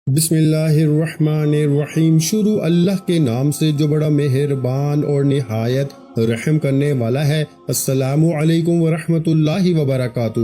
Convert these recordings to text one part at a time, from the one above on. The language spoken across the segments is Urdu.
بسم اللہ الرحمن الرحیم۔ شروع اللہ کے نام سے جو بڑا مہربان اور نہایت رحم کرنے والا ہے۔ السلام علیکم ورحمۃ اللہ وبرکاتہ۔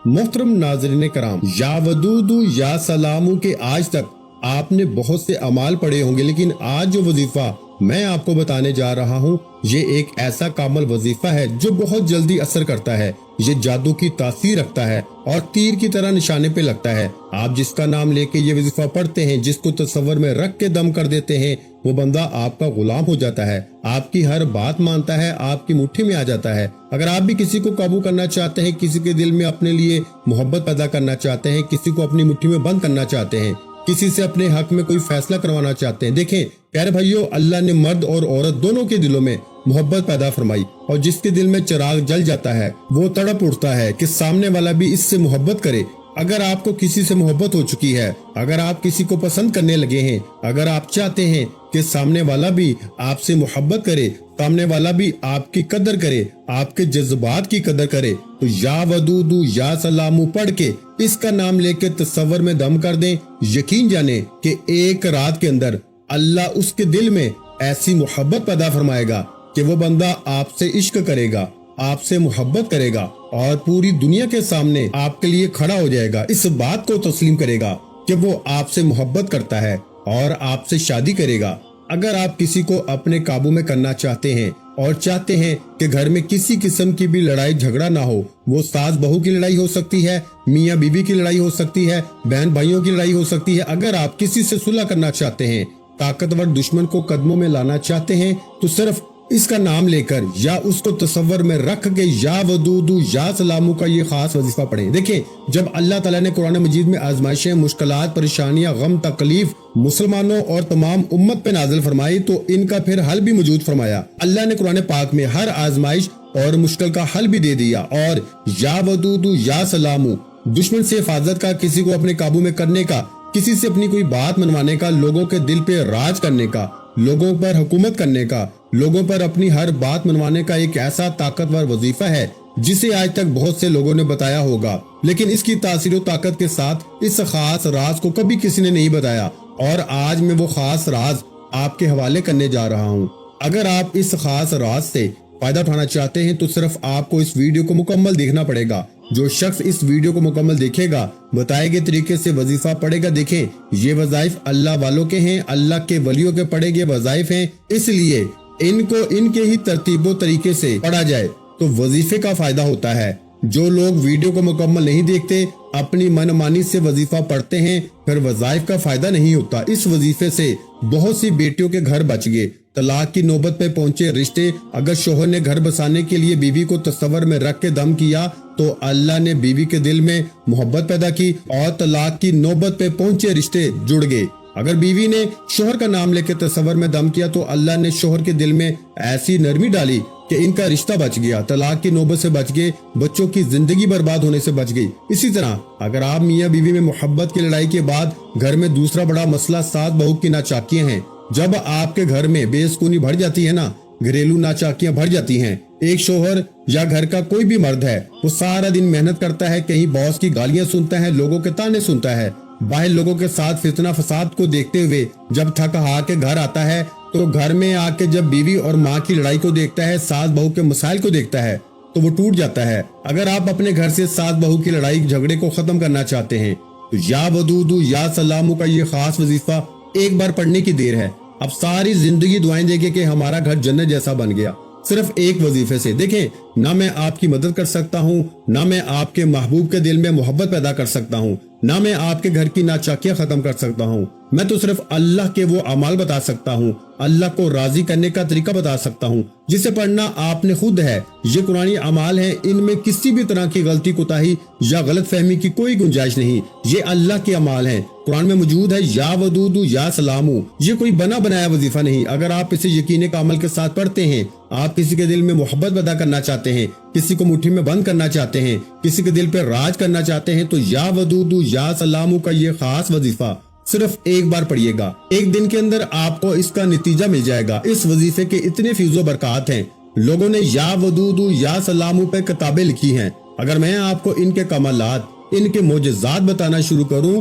محترم ناظرین کرام، یا ودود یا سلام کے آج تک آپ نے بہت سے اعمال پڑھے ہوں گے، لیکن آج جو وظیفہ میں آپ کو بتانے جا رہا ہوں یہ ایک ایسا کامل وظیفہ ہے جو بہت جلدی اثر کرتا ہے۔ یہ جادو کی تاثیر رکھتا ہے اور تیر کی طرح نشانے پہ لگتا ہے۔ آپ جس کا نام لے کے یہ وظیفہ پڑھتے ہیں، جس کو تصور میں رکھ کے دم کر دیتے ہیں، وہ بندہ آپ کا غلام ہو جاتا ہے، آپ کی ہر بات مانتا ہے، آپ کی مٹھی میں آ جاتا ہے۔ اگر آپ بھی کسی کو قابو کرنا چاہتے ہیں، کسی کے دل میں اپنے لیے محبت پیدا کرنا چاہتے ہیں، کسی کو اپنی مٹھی میں بند کرنا چاہتے ہیں، کسی سے اپنے حق میں کوئی فیصلہ کروانا چاہتے ہیں، دیکھیں پیارے بھائیو، اللہ نے مرد اور عورت دونوں کے دلوں میں محبت پیدا فرمائی، اور جس کے دل میں چراغ جل جاتا ہے وہ تڑپ اٹھتا ہے کہ سامنے والا بھی اس سے محبت کرے۔ اگر آپ کو کسی سے محبت ہو چکی ہے، اگر آپ کسی کو پسند کرنے لگے ہیں، اگر آپ چاہتے ہیں کہ سامنے والا بھی آپ سے محبت کرے، سامنے والا بھی آپ کی قدر کرے، آپ کے جذبات کی قدر کرے، تو یا ودود یا سلام پڑھ کے اس کا نام لے کے تصور میں دم کر دیں۔ یقین جانیں کہ ایک رات کے اندر اللہ اس کے دل میں ایسی محبت پیدا فرمائے گا کہ وہ بندہ آپ سے عشق کرے گا، آپ سے محبت کرے گا، اور پوری دنیا کے سامنے آپ کے لیے کھڑا ہو جائے گا، اس بات کو تسلیم کرے گا کہ وہ آپ سے محبت کرتا ہے اور آپ سے شادی کرے گا۔ اگر آپ کسی کو اپنے قابو میں کرنا چاہتے ہیں اور چاہتے ہیں کہ گھر میں کسی قسم کی بھی لڑائی جھگڑا نہ ہو، وہ ساس بہو کی لڑائی ہو سکتی ہے، میاں بیوی کی لڑائی ہو سکتی ہے، بہن بھائیوں کی لڑائی ہو سکتی ہے، اگر آپ کسی سے صلح کرنا چاہتے ہیں، طاقتور دشمن کو قدموں میں لانا چاہتے ہیں، تو صرف اس کا نام لے کر یا اس کو تصور میں رکھ کے یا ودود یا سلامو کا یہ خاص وظیفہ پڑھیں۔ دیکھیں، جب اللہ تعالیٰ نے قرآن مجید میں آزمائشیں، مشکلات، پریشانیاں، غم، تکلیف مسلمانوں اور تمام امت پہ نازل فرمائی تو ان کا پھر حل بھی موجود فرمایا۔ اللہ نے قرآن پاک میں ہر آزمائش اور مشکل کا حل بھی دے دیا، اور یا ودود یا سلامو، دشمن سے حفاظت کا، کسی کو اپنے قابو میں کرنے کا، کسی سے اپنی کوئی بات منوانے کا، لوگوں کے دل پہ راج کرنے کا، لوگوں پر حکومت کرنے کا، لوگوں پر اپنی ہر بات منوانے کا ایک ایسا طاقتور وظیفہ ہے جسے آج تک بہت سے لوگوں نے بتایا ہوگا، لیکن اس کی تاثیر و طاقت کے ساتھ اس خاص راز کو کبھی کسی نے نہیں بتایا، اور آج میں وہ خاص راز آپ کے حوالے کرنے جا رہا ہوں۔ اگر آپ اس خاص راز سے فائدہ اٹھانا چاہتے ہیں تو صرف آپ کو اس ویڈیو کو مکمل دیکھنا پڑے گا۔ جو شخص اس ویڈیو کو مکمل دیکھے گا، بتائے گئے طریقے سے وظیفہ پڑھے گا، دیکھیں یہ وظائف اللہ والوں کے ہیں، اللہ کے ولیوں کے پڑھے گئے وظائف ہیں، اس لیے ان کو ان کے ہی ترتیب و طریقے سے پڑھا جائے تو وظیفے کا فائدہ ہوتا ہے۔ جو لوگ ویڈیو کو مکمل نہیں دیکھتے، اپنی من مانی سے وظیفہ پڑھتے ہیں، پھر وظائف کا فائدہ نہیں ہوتا۔ اس وظیفے سے بہت سی بیٹیوں کے گھر بچ گئے، طلاق کی نوبت پہ پہنچے رشتے۔ اگر شوہر نے گھر بسانے کے لیے بیوی کو تصور میں رکھ کے دم کیا تو اللہ نے بیوی کے دل میں محبت پیدا کی اور طلاق کی نوبت پہ پہنچے رشتے جڑ گئے۔ اگر بیوی نے شوہر کا نام لے کے تصور میں دم کیا تو اللہ نے شوہر کے دل میں ایسی نرمی ڈالی کہ ان کا رشتہ بچ گیا، طلاق کی نوبت سے بچ گئے، بچوں کی زندگی برباد ہونے سے بچ گئی۔ اسی طرح اگر آپ میاں بیوی میں محبت کی لڑائی کے بعد گھر میں دوسرا بڑا مسئلہ ساس بہو کی ناچاکیاں ہیں، جب آپ کے گھر میں بے سکونی بڑھ جاتی ہے نا، گھریلو ناچاکیاں بڑھ جاتی ہیں، ایک شوہر یا گھر کا کوئی بھی مرد ہے وہ سارا دن محنت کرتا ہے، کہیں باس کی گالیاں سنتا ہے، لوگوں کے تانے سنتا ہے، باہر لوگوں کے ساتھ فتنہ فساد کو دیکھتے ہوئے جب تھک ہار کے گھر آتا ہے تو گھر میں آ کے جب بیوی اور ماں کی لڑائی کو دیکھتا ہے، ساس بہو کے مسائل کو دیکھتا ہے تو وہ ٹوٹ جاتا ہے۔ اگر آپ اپنے گھر سے ساس بہو کی لڑائی جھگڑے کو ختم کرنا چاہتے ہیں تو یا ودود یا سلامو کا یہ خاص وظیفہ ایک بار پڑھنے کی دیر ہے، اب ساری زندگی دعائیں دے گے کہ ہمارا گھر جنت جیسا بن گیا، صرف ایک وظیفے سے۔ دیکھیں، نہ میں آپ کی مدد کر سکتا ہوں، نہ میں آپ کے محبوب کے دل میں محبت پیدا کر سکتا ہوں، نہ میں آپ کے گھر کی ناچاکیاں ختم کر سکتا ہوں، میں تو صرف اللہ کے وہ اعمال بتا سکتا ہوں، اللہ کو راضی کرنے کا طریقہ بتا سکتا ہوں، جسے پڑھنا آپ نے خود ہے۔ یہ قرآنی اعمال ہیں، ان میں کسی بھی طرح کی غلطی کوتاہی یا غلط فہمی کی کوئی گنجائش نہیں، یہ اللہ کے اعمال ہیں، قرآن میں موجود ہے یا ودود یا سلامو، یہ کوئی بنا بنایا وظیفہ نہیں۔ اگر آپ اسے یقین کا عمل کے ساتھ پڑھتے ہیں، آپ کسی کے دل میں محبت پیدا کرنا چاہتے ہیں، کسی کو مٹھی میں بند کرنا چاہتے ہیں، کسی کے دل پہ راج کرنا چاہتے ہیں، تو یا ودود یا سلامو کا یہ خاص وظیفہ صرف ایک بار پڑھیے گا، ایک دن کے اندر آپ کو اس کا نتیجہ مل جائے گا۔ اس وظیفے کے اتنے فیض و برکات ہیں، لوگوں نے یا ودود یا سلامو پہ کتابیں لکھی ہیں۔ اگر میں آپ کو ان کے کمالات، ان کے معجزات بتانا شروع کروں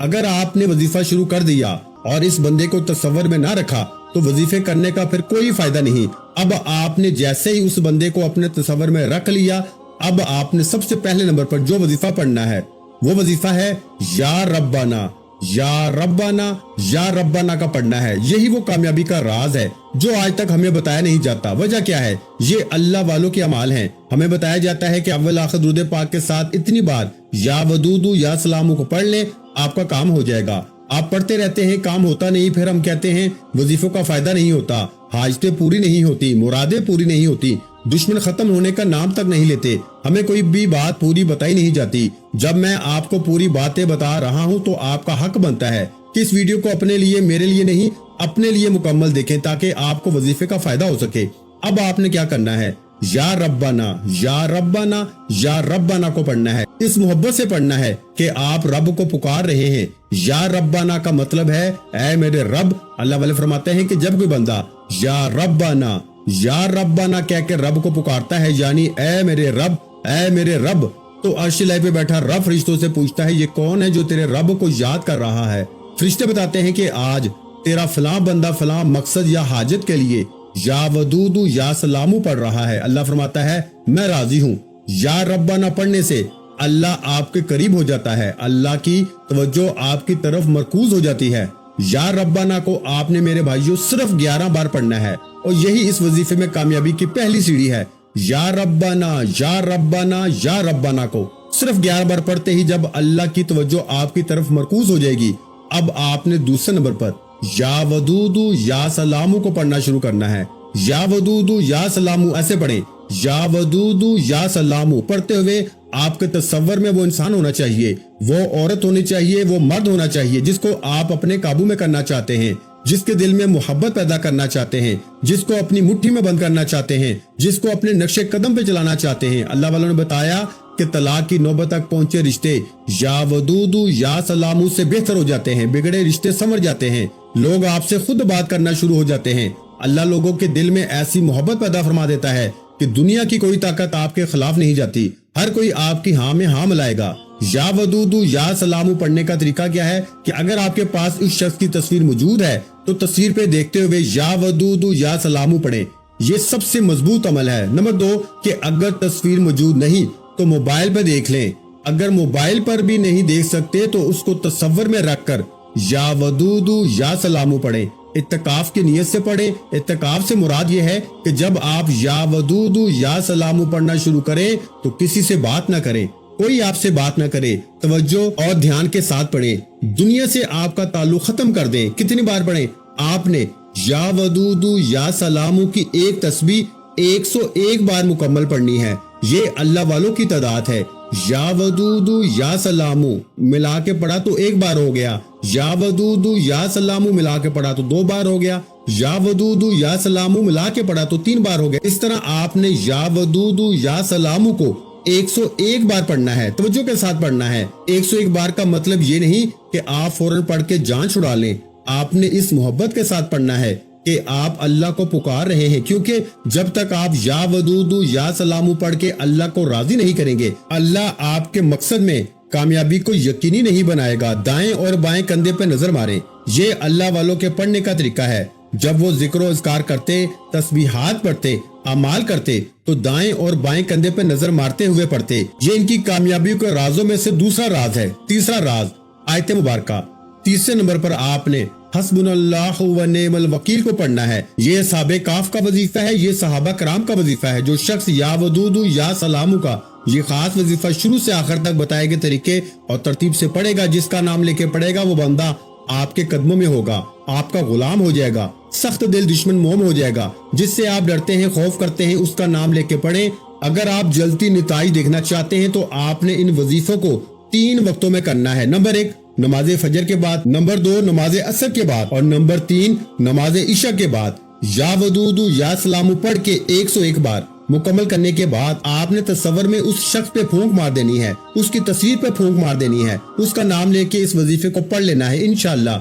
اگر آپ نے وظیفہ شروع کر دیا اور اس بندے کو تصور میں نہ رکھا تو وظیفے کرنے کا پھر کوئی فائدہ نہیں۔ اب آپ نے جیسے ہی اس بندے کو اپنے تصور میں رکھ لیا، اب آپ نے سب سے پہلے نمبر پر جو وظیفہ پڑھنا ہے وہ وظیفہ ہے یا ربنا، یا ربنا، یا ربنا کا پڑھنا ہے۔ یہی وہ کامیابی کا راز ہے جو آج تک ہمیں بتایا نہیں جاتا۔ وجہ کیا ہے؟ یہ اللہ والوں کے اعمال ہیں۔ ہمیں بتایا جاتا ہے کہ اول آخر درود پاک کے ساتھ اتنی بار یا ودودو یا سلامو کو پڑھ لیں، آپ کا کام ہو جائے گا۔ آپ پڑھتے رہتے ہیں، کام ہوتا نہیں، پھر ہم کہتے ہیں وظیفوں کا فائدہ نہیں ہوتا، حاجتیں پوری نہیں ہوتی، مرادیں پوری نہیں ہوتی، دشمن ختم ہونے کا نام تک نہیں لیتے، ہمیں کوئی بھی بات پوری بتائی نہیں جاتی۔ جب میں آپ کو پوری باتیں بتا رہا ہوں تو آپ کا حق بنتا ہے کہ اس ویڈیو کو اپنے لیے، میرے لیے نہیں، اپنے لیے مکمل دیکھیں تاکہ آپ کو وظیفے کا فائدہ ہو سکے۔ اب آپ نے کیا کرنا ہے؟ یا ربنا، یا ربنا، یا ربنا کو پڑھنا ہے۔ اس محبت سے پڑھنا ہے کہ آپ رب کو پکار رہے ہیں۔ یا ربنا کا مطلب ہے اے میرے رب۔ اللہ والے فرماتے ہیں کہ جب کوئی بندہ یا ربنا، یا ربنا کہہ کے رب کو پکارتا ہے، یعنی اے میرے رب، اے میرے رب، تو عرش الہی پہ بیٹھا رب فرشتوں سے پوچھتا ہے یہ کون ہے جو تیرے رب کو یاد کر رہا ہے؟ فرشتے بتاتے ہیں کہ آج تیرا فلاں بندہ فلاں مقصد یا حاجت کے لیے یا ودودو یا سلامو پڑھ رہا ہے۔ اللہ فرماتا ہے میں راضی ہوں۔ یا ربنا پڑھنے سے اللہ آپ کے قریب ہو جاتا ہے، اللہ کی توجہ آپ کی طرف مرکوز ہو جاتی ہے۔ یا ربنا کو آپ نے میرے بھائیوں صرف 11 بار پڑھنا ہے اور یہی اس وظیفے میں کامیابی کی پہلی سیڑھی ہے۔ یا ربنا، یا ربنا، یا ربنا کو صرف 11 بار پڑھتے ہی جب اللہ کی توجہ آپ کی طرف مرکوز ہو جائے گی، اب آپ نے دوسرے نمبر پر یا ودودو یا سلامو کو پڑھنا شروع کرنا ہے۔ یا ودودو یا سلامو ایسے پڑھیں، یا ودودو یا سلامو پڑھتے ہوئے آپ کے تصور میں وہ انسان ہونا چاہیے، وہ عورت ہونی چاہیے، وہ مرد ہونا چاہیے جس کو آپ اپنے قابو میں کرنا چاہتے ہیں، جس کے دل میں محبت پیدا کرنا چاہتے ہیں، جس کو اپنی مٹھی میں بند کرنا چاہتے ہیں، جس کو اپنے نقش قدم پہ چلانا چاہتے ہیں۔ اللہ والوں نے بتایا کہ طلاق کی نوبت تک پہنچے رشتے یا ودودو یا سلامو سے بہتر ہو جاتے ہیں، بگڑے رشتے سنور جاتے ہیں، لوگ آپ سے خود بات کرنا شروع ہو جاتے ہیں۔ اللہ لوگوں کے دل میں ایسی محبت پیدا فرما دیتا ہے کہ دنیا کی کوئی طاقت آپ کے خلاف نہیں جاتی، ہر کوئی آپ کی ہاں میں ہاں ملائے گا۔ یا ودودو یا سلامو پڑھنے کا طریقہ کیا ہے کہ اگر آپ کے پاس اس شخص کی تصویر موجود ہے تو تصویر پہ دیکھتے ہوئے یا ودودو یا سلامو پڑھیں، یہ سب سے مضبوط عمل ہے۔ نمبر 2 کہ اگر تصویر موجود نہیں تو موبائل پہ دیکھ لیں، اگر موبائل پر بھی نہیں دیکھ سکتے تو اس کو تصور میں رکھ کر یا ودودو یا سلامو پڑھیں۔ اتقاف کی نیت سے پڑھیں۔ اتقاف سے مراد یہ ہے کہ جب آپ یا ودودو یا سلامو پڑھنا شروع کریں تو کسی سے بات نہ کریں، کوئی آپ سے بات نہ کرے، توجہ اور دھیان کے ساتھ پڑھیں، دنیا سے آپ کا تعلق ختم کر دیں۔ کتنی بار پڑھیں؟ آپ نے یا ودودو یا سلامو کی ایک تسبیح 101 بار مکمل پڑھنی ہے، یہ اللہ والوں کی تعداد ہے۔ یا ودودو یا سلامو ملا کے پڑھا تو 1 بار ہو گیا، یا ودودو یا سلامو ملا کے پڑھا تو 2 بار ہو گیا، یا ودودو یا سلامو ملا کے پڑھا تو 3 بار ہو گیا۔ اس طرح آپ نے یا ودودو یا سلامو کو 101 بار پڑھنا ہے، توجہ کے ساتھ پڑھنا ہے۔ 101 بار کا مطلب یہ نہیں کہ آپ فوراً پڑھ کے جان چھڑا لیں، آپ نے اس محبت کے ساتھ پڑھنا ہے کہ آپ اللہ کو پکار رہے ہیں، کیونکہ جب تک آپ یا ودودو یا سلامو پڑھ کے اللہ کو راضی نہیں کریں گے، اللہ آپ کے مقصد میں کامیابی کو یقینی نہیں بنائے گا۔ دائیں اور بائیں کندھے پہ نظر ماریں، یہ اللہ والوں کے پڑھنے کا طریقہ ہے۔ جب وہ ذکر و اذکار کرتے، تسبیحات پڑھتے، اعمال کرتے تو دائیں اور بائیں کندھے پہ نظر مارتے ہوئے پڑھتے۔ یہ ان کی کامیابی کے رازوں میں سے دوسرا راز ہے۔ تیسرا راز آیت مبارکہ، تیسرے نمبر پر آپ نے حسبنا اللہ و نعم الوکیل کو پڑھنا ہے۔ یہ اصحاب کاف کا وظیفہ ہے، یہ صحابہ کرام کا وظیفہ ہے۔ جو شخص یا ودودو یا سلامو کا یہ خاص وظیفہ شروع سے آخر تک بتائے گئے طریقے اور ترتیب سے پڑھے گا، جس کا نام لے کے پڑھے گا، وہ بندہ آپ کے قدموں میں ہوگا، آپ کا غلام ہو جائے گا، سخت دل دشمن موم ہو جائے گا، جس سے آپ ڈرتے ہیں، خوف کرتے ہیں، اس کا نام لے کے پڑھیں۔ اگر آپ جلتی نتائج دیکھنا چاہتے ہیں تو آپ نے ان وظیفوں کو 3 وقتوں میں کرنا ہے۔ نمبر 1 نماز فجر کے بعد، نمبر 2 نماز عصر کے بعد، اور نمبر 3 نماز عشاء کے بعد۔ یا ودودو یا سلامو پڑھ کے 101 بار مکمل کرنے کے بعد آپ نے تصور میں اس شخص پہ پھونک مار دینی ہے، اس کی تصویر پہ پھونک مار دینی ہے، اس کا نام لے کے اس وظیفے کو پڑھ لینا ہے۔ انشاءاللہ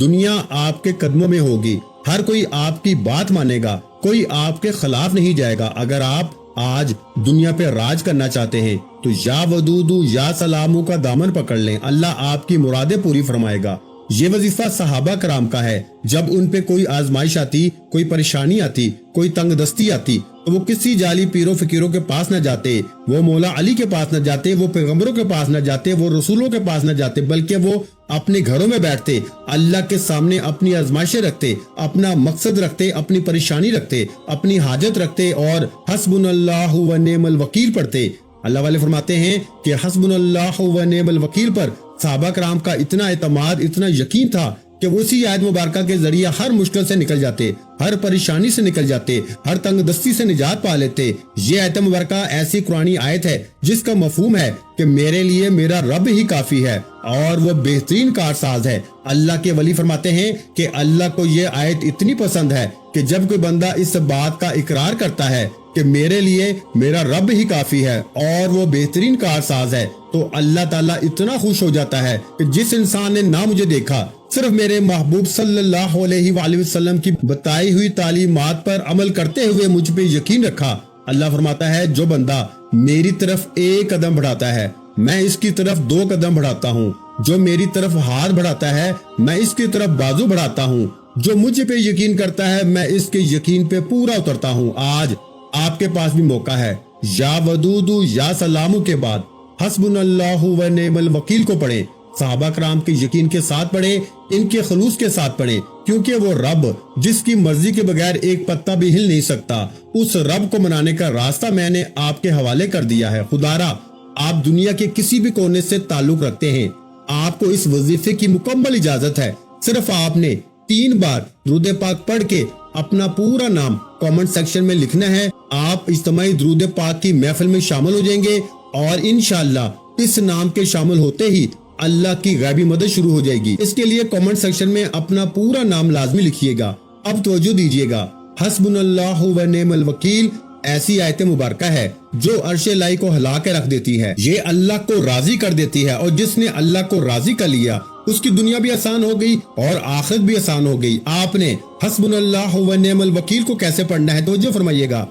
دنیا آپ کے قدموں میں ہوگی، ہر کوئی آپ کی بات مانے گا، کوئی آپ کے خلاف نہیں جائے گا۔ اگر آپ آج دنیا پہ راج کرنا چاہتے ہیں تو یا ودودو یا سلامو کا دامن پکڑ لیں، اللہ آپ کی مرادیں پوری فرمائے گا۔ یہ وظیفہ صحابہ کرام کا ہے۔ جب ان پہ کوئی آزمائش آتی، کوئی پریشانی آتی، کوئی تنگ دستی آتی تو وہ کسی جعلی پیروں فقیروں کے پاس نہ جاتے، وہ مولا علی کے پاس نہ جاتے، وہ پیغمبروں کے پاس نہ جاتے، وہ رسولوں کے پاس نہ جاتے، بلکہ وہ اپنے گھروں میں بیٹھتے، اللہ کے سامنے اپنی آزمائشیں رکھتے، اپنا مقصد رکھتے، اپنی پریشانی رکھتے، اپنی حاجت رکھتے اور حسبنا اللہ و نعم الوکیل پڑھتے۔ اللہ والے فرماتے ہیں کہ حسبنا اللہ و نعم الوکیل پر صحابہ کرام کا اتنا اعتماد، اتنا یقین تھا کہ وہ اسی آیت مبارکہ کے ذریعے ہر مشکل سے نکل جاتے، ہر پریشانی سے نکل جاتے، ہر تنگ دستی سے نجات پا لیتے۔ یہ آیت مبارکہ ایسی قرآنی آیت ہے جس کا مفہوم ہے کہ میرے لیے میرا رب ہی کافی ہے اور وہ بہترین کارساز ہے۔ اللہ کے ولی فرماتے ہیں کہ اللہ کو یہ آیت اتنی پسند ہے کہ جب کوئی بندہ اس بات کا اقرار کرتا ہے کہ میرے لیے میرا رب ہی کافی ہے اور وہ بہترین کارساز ہے تو اللہ تعالیٰ اتنا خوش ہو جاتا ہے کہ جس انسان نے نہ مجھے دیکھا، صرف میرے محبوب صلی اللہ علیہ وآلہ وسلم کی بتائی ہوئی تعلیمات پر عمل کرتے ہوئے مجھ پہ یقین رکھا، اللہ فرماتا ہے جو بندہ میری طرف ایک قدم بڑھاتا ہے میں اس کی طرف 2 قدم بڑھاتا ہوں، جو میری طرف ہاتھ بڑھاتا ہے میں اس کی طرف بازو بڑھاتا ہوں، جو مجھ پہ یقین کرتا ہے میں اس کے یقین پہ پورا اترتا ہوں۔ آج آپ کے پاس بھی موقع ہے، یا ودودو یا سلامو کے بعد حسبنا اللہ و نعم الوکیل کو پڑھیں، صحابہ کرام کے یقین کے ساتھ پڑھیں، ان کے خلوص کے ساتھ پڑھیں، کیونکہ وہ رب جس کی مرضی کے بغیر ایک پتا بھی ہل نہیں سکتا، اس رب کو منانے کا راستہ میں نے آپ کے حوالے کر دیا ہے۔ خدارا آپ دنیا کے کسی بھی کونے سے تعلق رکھتے ہیں، آپ کو اس وظیفے کی مکمل اجازت ہے۔ صرف آپ نے 3 بار درود پاک پڑھ کے اپنا پورا نام کامنٹ سیکشن میں لکھنا ہے۔ آپ اجتماعی درود پاک کی محفل میں شامل ہو جائیں گے اور انشاءاللہ اس نام کے شامل ہوتے ہی اللہ کی غیبی مدد شروع ہو جائے گی۔ اس کے لیے کامنٹ سیکشن میں اپنا پورا نام لازمی لکھیے گا۔ اب توجہ دیجیے گا، حسبنا اللہ و نعم الوکیل ایسی آیت مبارکہ ہے جو عرش الہی کو ہلا کے رکھ دیتی ہے، یہ اللہ کو راضی کر دیتی ہے، اور جس نے اللہ کو راضی کر لیا اس کی دنیا بھی آسان ہو گئی اور آخرت بھی آسان ہو گئی۔ آپ نے حسبنا اللہ و نعم الوکیل کو کیسے پڑھنا ہے توجہ فرمائیے گا۔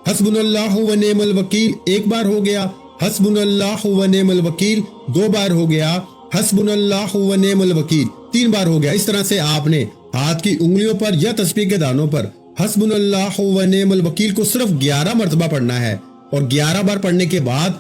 حسبنا اللہ و نعم الوکیل 1 بار ہو گیا، حسبنا اللہ و نعم الوکیل 2 بار ہو گیا، حسبنا اللہ و نعم الوکیل 3 بار ہو گیا۔ اس طرح سے آپ نے ہاتھ کی انگلیوں پر یا تسبیح کے دانوں پر حسبنا اللہ و نعم الوکیل کو صرف 11 مرتبہ پڑھنا ہے، اور 11 بار پڑھنے کے بعد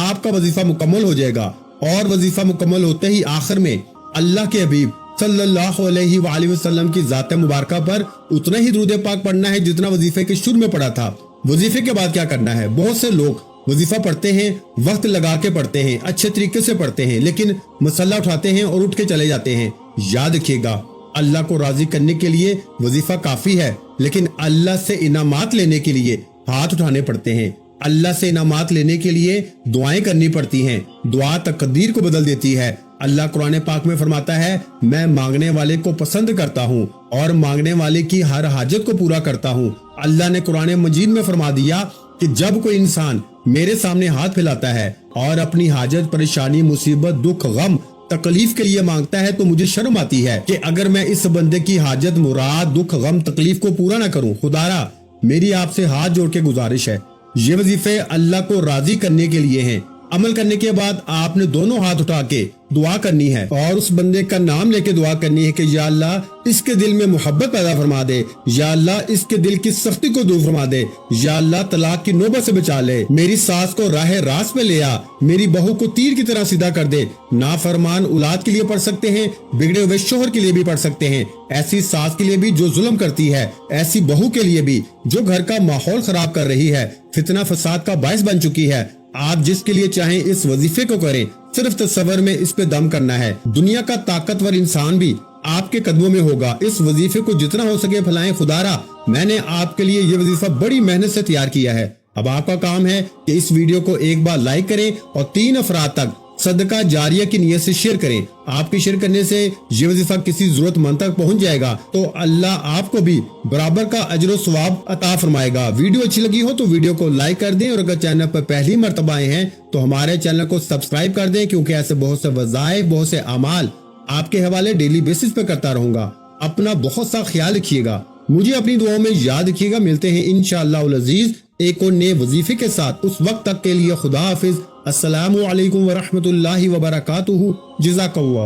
آپ کا وظیفہ مکمل ہو جائے گا، اور وظیفہ مکمل ہوتے ہی آخر میں اللہ کے حبیب صلی اللہ علیہ وآلہ وسلم کی ذات مبارکہ پر اتنا ہی درود پاک پڑھنا ہے جتنا وظیفے کے شروع میں پڑھا تھا۔ وظیفے کے بعد کیا کرنا ہے؟ بہت سے لوگ وظیفہ پڑھتے ہیں، وقت لگا کے پڑھتے ہیں، اچھے طریقے سے پڑھتے ہیں، لیکن مسلح اٹھاتے ہیں اور اٹھ کے چلے جاتے ہیں۔ یاد رکھیے گا، اللہ کو راضی کرنے کے لیے وظیفہ کافی ہے، لیکن اللہ سے انعامات لینے کے لیے ہاتھ اٹھانے پڑتے ہیں۔ اللہ سے انعامات لینے کے لیے دعائیں کرنی پڑتی ہیں، دعا تقدیر کو بدل دیتی ہے۔ اللہ قرآن پاک میں فرماتا ہے میں مانگنے والے کو پسند کرتا ہوں اور مانگنے والے کی ہر حاجت کو پورا کرتا ہوں۔ اللہ نے قرآن مجید میں فرما دیا کہ جب کوئی انسان میرے سامنے ہاتھ پھیلاتا ہے اور اپنی حاجت، پریشانی، مصیبت، دکھ، غم، تکلیف کے لیے مانگتا ہے تو مجھے شرم آتی ہے کہ اگر میں اس بندے کی حاجت، مراد، دکھ، غم، تکلیف کو پورا نہ کروں۔ خدارا میری آپ سے ہاتھ جوڑ کے گزارش ہے، یہ وظیفے اللہ کو راضی کرنے کے لیے ہیں۔ عمل کرنے کے بعد آپ نے دونوں ہاتھ اٹھا کے دعا کرنی ہے اور اس بندے کا نام لے کے دعا کرنی ہے کہ یا اللہ اس کے دل میں محبت پیدا فرما دے، یا اللہ اس کے دل کی سختی کو دور فرما دے، یا اللہ طلاق کی نوبت سے بچا لے، میری ساس کو راہ راست پہ لے آ، میری بہو کو تیر کی طرح سیدھا کر دے۔ نافرمان اولاد کے لیے پڑھ سکتے ہیں، بگڑے ہوئے شوہر کے لیے بھی پڑھ سکتے ہیں، ایسی ساس کے لیے بھی جو ظلم کرتی ہے، ایسی بہو کے لیے بھی جو گھر کا ماحول خراب کر رہی ہے، فتنہ فساد کا باعث بن چکی ہے۔ آپ جس کے لیے چاہیں اس وظیفے کو کریں، صرف تصور میں اس پہ دم کرنا ہے۔ دنیا کا طاقتور انسان بھی آپ کے قدموں میں ہوگا۔ اس وظیفے کو جتنا ہو سکے پھیلائیں۔ خدارا میں نے آپ کے لیے یہ وظیفہ بڑی محنت سے تیار کیا ہے، اب آپ کا کام ہے کہ اس ویڈیو کو ایک بار لائک کریں اور 3 افراد تک صدقہ جاریہ کی نیت سے شیئر کریں۔ آپ کے شیئر کرنے سے یہ وظیفہ کسی ضرورت مند تک پہنچ جائے گا تو اللہ آپ کو بھی برابر کا اجر و ثواب عطا فرمائے گا۔ ویڈیو اچھی لگی ہو تو ویڈیو کو لائک کر دیں، اور اگر چینل پر پہلی مرتبہ آئے ہیں تو ہمارے چینل کو سبسکرائب کر دیں، کیونکہ ایسے بہت سے وظائف، بہت سے اعمال آپ کے حوالے ڈیلی بیسس پہ کرتا رہوں گا۔ اپنا بہت سا خیال رکھیے گا، مجھے اپنی دعاؤں میں یاد رکھیے گا۔ ملتے ہیں انشاءاللہ العزیز ایک اور نئے وظیفے کے ساتھ، اس وقت تک کے لیے خدا حافظ۔ السلام علیکم ورحمۃ اللہ وبرکاتہ۔ جزاک اللہ۔